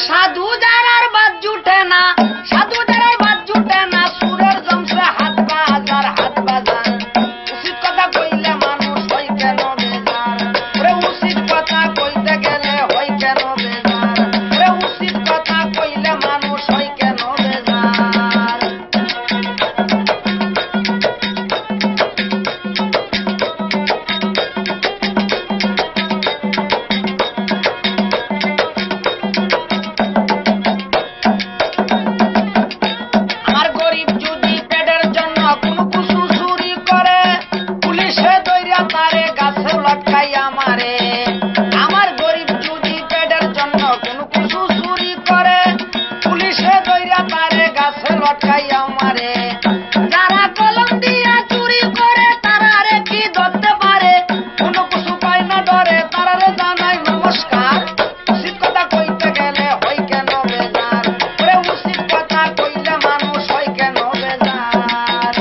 সাধু যারার বাদ জুটে না, সাধু যারার বাদ জুটে না, সুরের জমছে হাট বাজার হাট বাজার। উচিত কথা কইলে মানুষ হয় কেন বেজার, ওরে উচিত কথা কইতে গেলে হয় কেন বেজার, ওরে উচিত কথা কইলে মানুষ হয় কেন বেজার। যারা কলম দিয়া চুরি করে তারা রে কি ধরতে পারে, কোন কিছু পায় না ডরে, তারা রে জানাই নমস্কার। উচিত কথা কইতে গেলে হয় কেন বেজার, ওরে উচিত কথা কইলে মানুষ হয় কেন বেজার।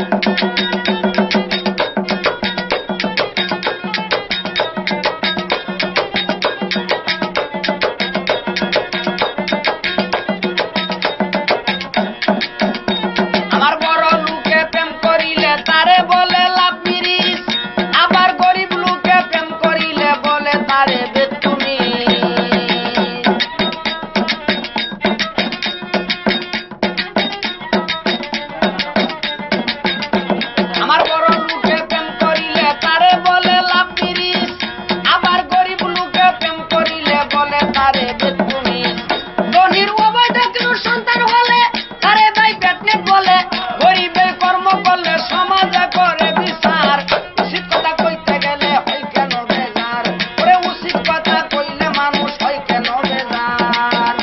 আমার বড় লোকে প্রেম করিলে তারে বলে লাভ মিরিস, আবার গরিব লোকে প্রেম করিলে বলে তারে বেতুনি। আমার বড় লোকে প্রেম করিলে তারে বলে লাভ মিরিস, আবার গরিব লোকে প্রেম করিলে বলে তারে বেতুনি। ধনীর অবৈধ কোনো সন্তান হলে তারে ভাই পেটনেট বলে, গরিবে কর্ম করলে সমাজে করে বিচার। উচিত কথা কইতে গেলে হয় কেন বেজার, ওরে উচিত কথা কইলে মানুষ হয় কেন বেজার।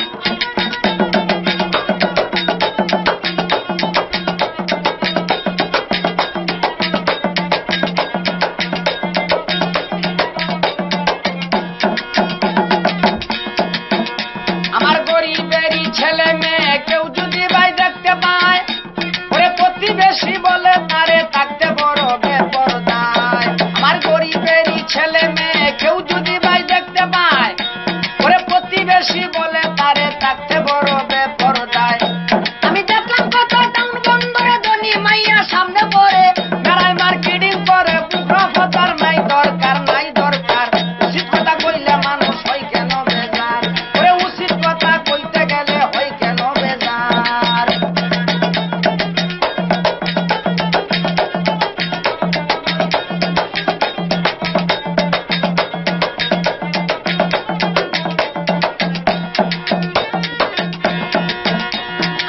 আমার গরিবেরই ছেলে মেয়ে কেউ যদি ভাই দেখতে পায়, ওরে প্রতিবেশী বলে তারে থাকতে বড় বেপরদায়। আমার গরিবেরই ছেলে মেয়ে কেউ যদি ভাই দেখতে পায়, ওরে প্রতিবেশী বলে তারে থাকতে বড় বেপরদায়। আমি দেখলাম কত টাউন বন্দরে ধনী মাইয়া সামনে পড়ে বেড়ায় মার্কেটিং করে, বুকরা ফতার নাই দরকার নাই দরকার। উচিত কথা কইলে মানুষ হয় কেন বেজার, ওরে উচিত কথা কইতে গেলে হয় কেন বেজার।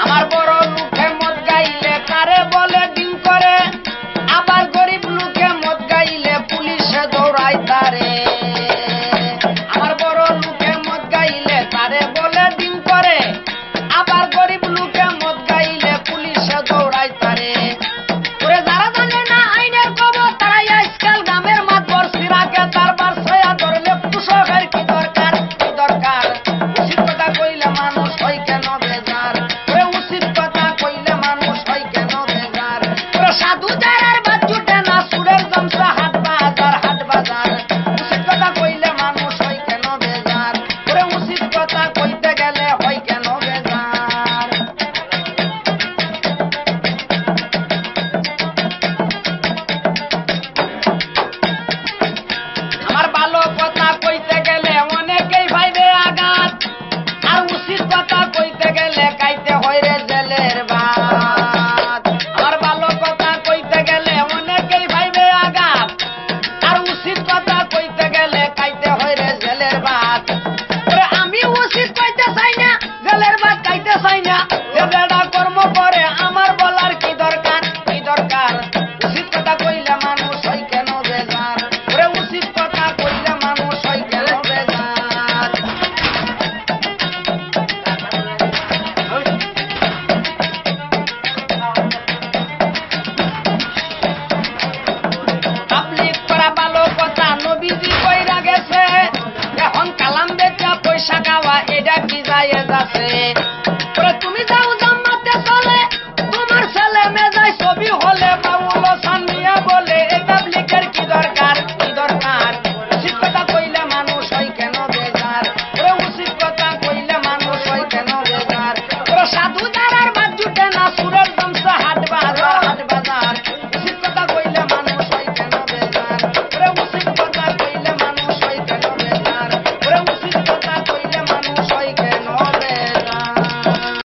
আমার বড় লোকে মদ গাইলে তারে বলে ডিং করে, আবার গরিব লোকে মদ গাইলে পুলিশে দৌড়ায় তারে। আমার বড় লোকে মদ গাইলে তারে বলে ডিং করে, আবার গরিব লোকে মদ গাইলে পুলিশে দৌড়ায় তারে। ওরে যারা জানে না আইনের খবর তারাই আজকাল গ্রামের মাতবর সিরাকে তারবার ছয়া ধরলে পুষকের কি দরকার কি দরকার। উচিত কথা কইলে মানুষ হয় কেন বেজার, ওরে উচিত কথা কইলে মানুষ হয় কেন বেজার। ওরে সাধু যারার বাদ জুটে না, সুরের জমছে হাট বাজার হাট বাজার। উচিত কথা কইলে মানুষ হয় কেন বেজার, ওরে উচিত কথা কইতে গেলে হয় কেন বেজার। আমার ভালো কথা কইতে গেলে অনেকেই ভাইবে আঘাত, আর উচিত কথা কইতে গেলে কাইতে হয় রে জেলের ভাত। আমার ভালো কথা কইতে গেলে অনেকেই ভাইবে আঘাত, আর উচিত কথা কইতে গেলে কাইতে হয় রে জেলের ভাত। ওরে আমি উচিত কইতে চাই না, জেলের ভাত খাইতে চাই না। যে বেড়া কর্ম করে আমার বলার কি দরকার কি দরকার। উচিত কথা কইলে মানুষ হয় কেন বেজার, ওরে উচিত কথা কইলে মানুষ হয় কেন বেজার। পাবলিক করা ভালো কথা নবীজি কইরা গেছে, এখন কালাম বেচা পয়সা খাওয়া এটা কি যায় যাচ্ছে। ওরে তুমি যাও জান্নাতে চলে, তোমার ছেলে মেয়ে যায় ছবি হলে বাউল সানিয়া বলে, এ পাবলিকের কি দরকার কি দরকার। উচিত কথা কইলে মানুষ হয় কেন বেজার, ওরে উচিত কথা কইলে মানুষ হয় কেন কেন